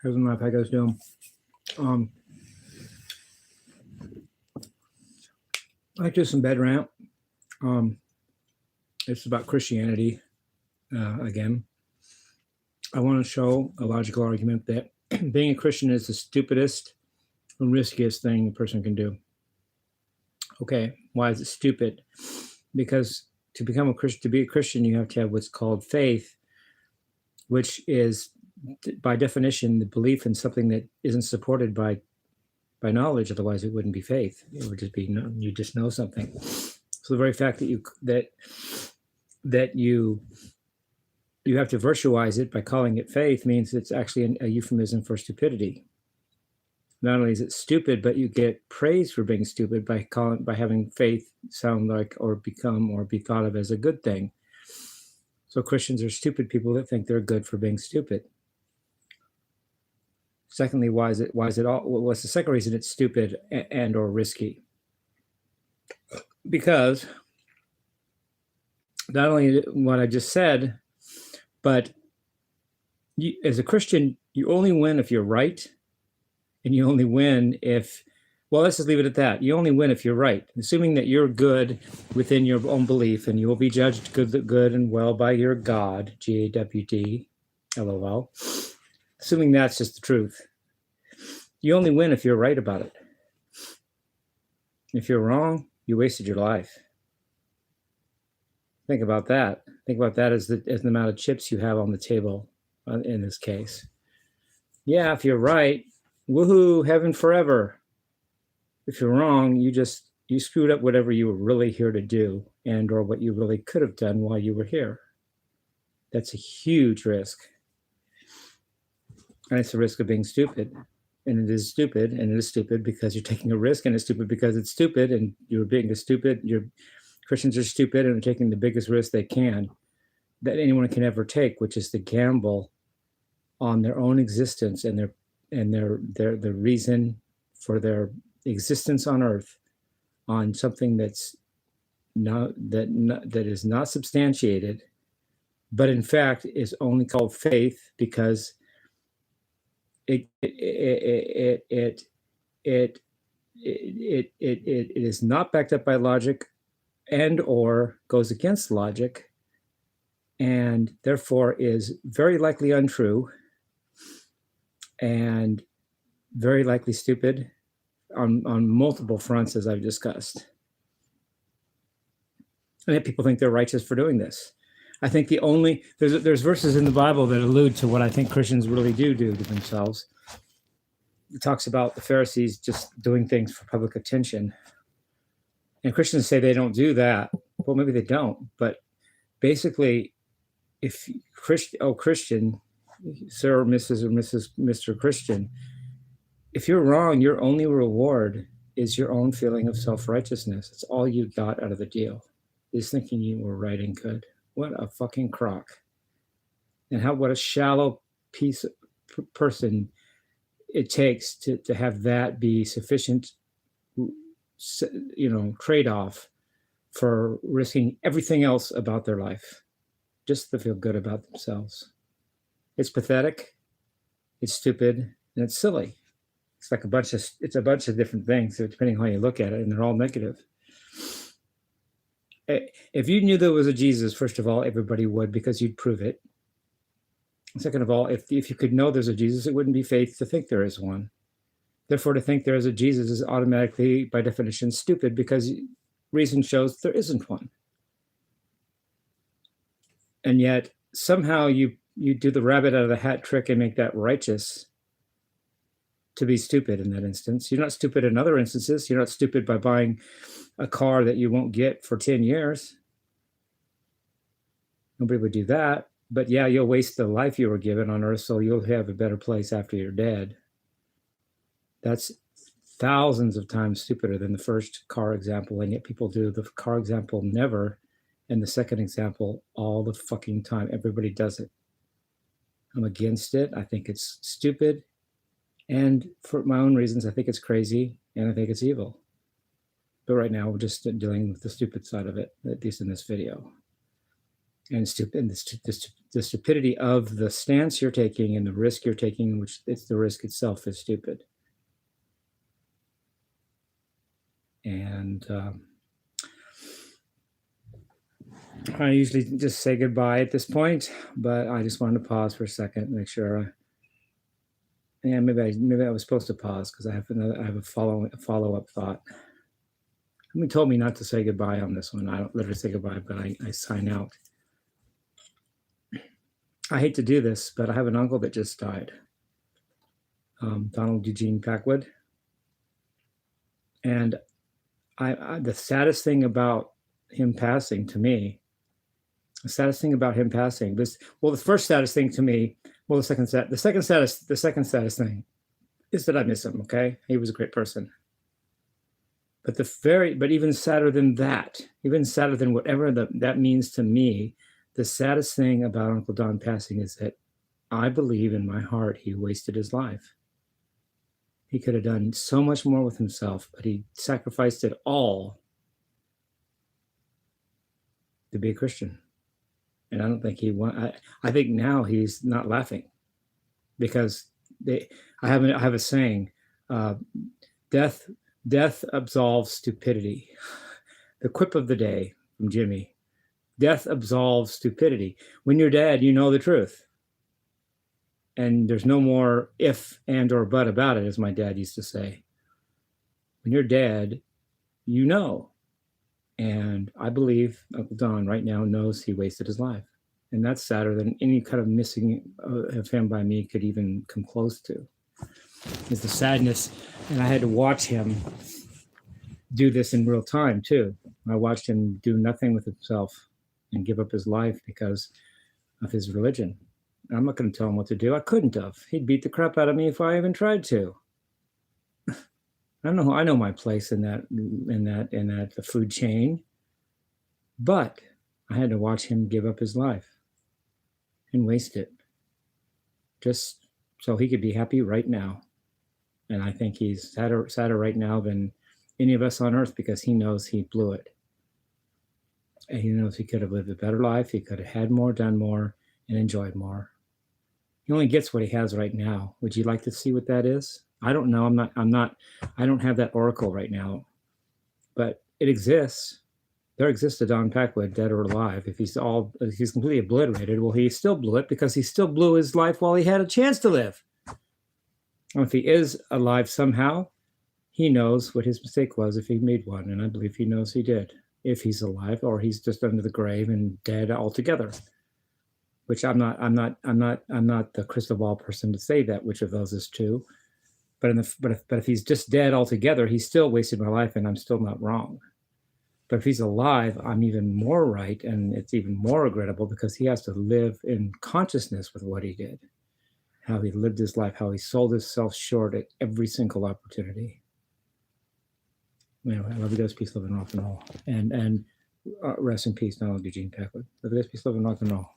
Here's what my Pecco's doing. I like to do some bed rant. It's about Christianity. Again, I want to show a logical argument that being a Christian is the stupidest and riskiest thing a person can do. Okay, why is it stupid? Because to become a Christian, to be a Christian, you have to have what's called faith, which is, by definition, the belief in something that isn't supported by knowledge. Otherwise, it wouldn't be faith. It would just be you just know something. So the very fact that you have to virtualize it by calling it faith means it's actually a euphemism for stupidity. Not only is it stupid, but you get praise for being stupid by having faith sound like or become or be thought of as a good thing. So Christians are stupid people that think they're good for being stupid. Secondly, what's the second reason it's stupid and or risky? Because not only what I just said, but as a Christian, you only win if you're right. And you only win if, well, let's just leave it at that. You only win if you're right, assuming that you're good within your own belief, and you will be judged good and well by your God, GAWD, LOL. Assuming that's just the truth. You only win if you're right about it. If you're wrong, you wasted your life. Think about that. Think about that as the amount of chips you have on the table in this case. Yeah, if you're right, woohoo, heaven forever. If you're wrong, you screwed up whatever you were really here to do and or what you really could have done while you were here. That's a huge risk. And it's a risk of being stupid. And it is stupid, and it is stupid because you're taking a risk, and it's stupid because it's stupid, and you're being Christians are stupid and are taking the biggest risk they can that anyone can ever take, which is to gamble on their own existence and the reason for their existence on earth on something that is not substantiated, but in fact is only called faith because it is not backed up by logic and or goes against logic, and therefore is very likely untrue and very likely stupid on multiple fronts, as I've discussed. And yet people think they're righteous for doing this. I think there's verses in the Bible that allude to what I think Christians really do to themselves. It talks about the Pharisees just doing things for public attention. And Christians say they don't do that. Well, maybe they don't. But basically, if Christian, Sir, Mrs. or Mr. Christian, if you're wrong, your only reward is your own feeling of self-righteousness. It's all you got out of the deal, is thinking you were right and good. What a fucking crock. And what a shallow person it takes to have that be sufficient, trade-off for risking everything else about their life just to feel good about themselves. It's pathetic, it's stupid, and it's silly. It's like a bunch of different things, depending on how you look at it, and they're all negative. If you knew there was a Jesus, first of all, everybody would, because you'd prove it. Second of all, if you could know there's a Jesus, it wouldn't be faith to think there is one. Therefore, to think there is a Jesus is automatically, by definition, stupid, because reason shows there isn't one. And yet, somehow you do the rabbit out of the hat trick and make that righteous to be stupid in that instance. You're not stupid in other instances. You're not stupid by buying a car that you won't get for 10 years. Nobody would do that. But yeah, you'll waste the life you were given on earth, so you'll have a better place after you're dead. That's thousands of times stupider than the first car example, and yet people do the car example never, and the second example all the fucking time. Everybody does it. I'm against it. I think it's stupid. And for my own reasons, I think it's crazy, and I think it's evil. But right now, we're just dealing with the stupid side of it, at least in this video. And the stupidity of the stance you're taking and the risk you're taking, which it's the risk itself is stupid. And I usually just say goodbye at this point, but I just wanted to pause for a second, make sure. Yeah, maybe I was supposed to pause because I have a follow-up thought. Somebody told me not to say goodbye on this one. I don't literally say goodbye, but I sign out. I hate to do this, but I have an uncle that just died, Donald Eugene Packwood. And the saddest thing about him passing to me, the saddest thing about him passing, the first saddest thing to me, well, the second saddest thing is that I miss him. Okay, he was a great person. But but even sadder than that, even sadder than whatever that means to me, the saddest thing about Uncle Don passing is that I believe in my heart he wasted his life. He could have done so much more with himself, but he sacrificed it all to be a Christian. And I don't think I think now he's not laughing because I have a saying, death absolves stupidity. The quip of the day from Jimmy. Death absolves stupidity. When you're dead, you know the truth. And there's no more if, and, or but about it, as my dad used to say. When you're dead, you know. And I believe Uncle Don right now knows he wasted his life. And that's sadder than any kind of missing of him by me could even come close to. Is the sadness. And I had to watch him do this in real time too. I watched him do nothing with himself and give up his life because of his religion. I'm not going to tell him what to do. I couldn't have. He'd beat the crap out of me if I even tried to. I know my place in the food chain, but I had to watch him give up his life and waste it just so he could be happy right now. And I think he's sadder right now than any of us on earth because he knows he blew it. And he knows he could have lived a better life. He could have had more, done more, and enjoyed more. He only gets what he has right now. Would you like to see what that is? I don't know. I don't have that oracle right now, but it exists. There exists a Don Packwood, dead or alive. If he's completely obliterated, well, he still blew it because he still blew his life while he had a chance to live. And if he is alive somehow, he knows what his mistake was if he made one, and I believe he knows he did. If he's alive, or he's just under the grave and dead altogether. Which I'm not the crystal ball person to say that which of those is true. But if he's just dead altogether, he still wasted my life, and I'm still not wrong. But if he's alive, I'm even more right, and it's even more regrettable because he has to live in consciousness with what he did, how he lived his life, how he sold himself short at every single opportunity. Anyway, I love you guys. Peace, love, and rock and roll. And rest in peace, Donald Eugene Packwood. Love you guys. Peace, love, and rock and roll.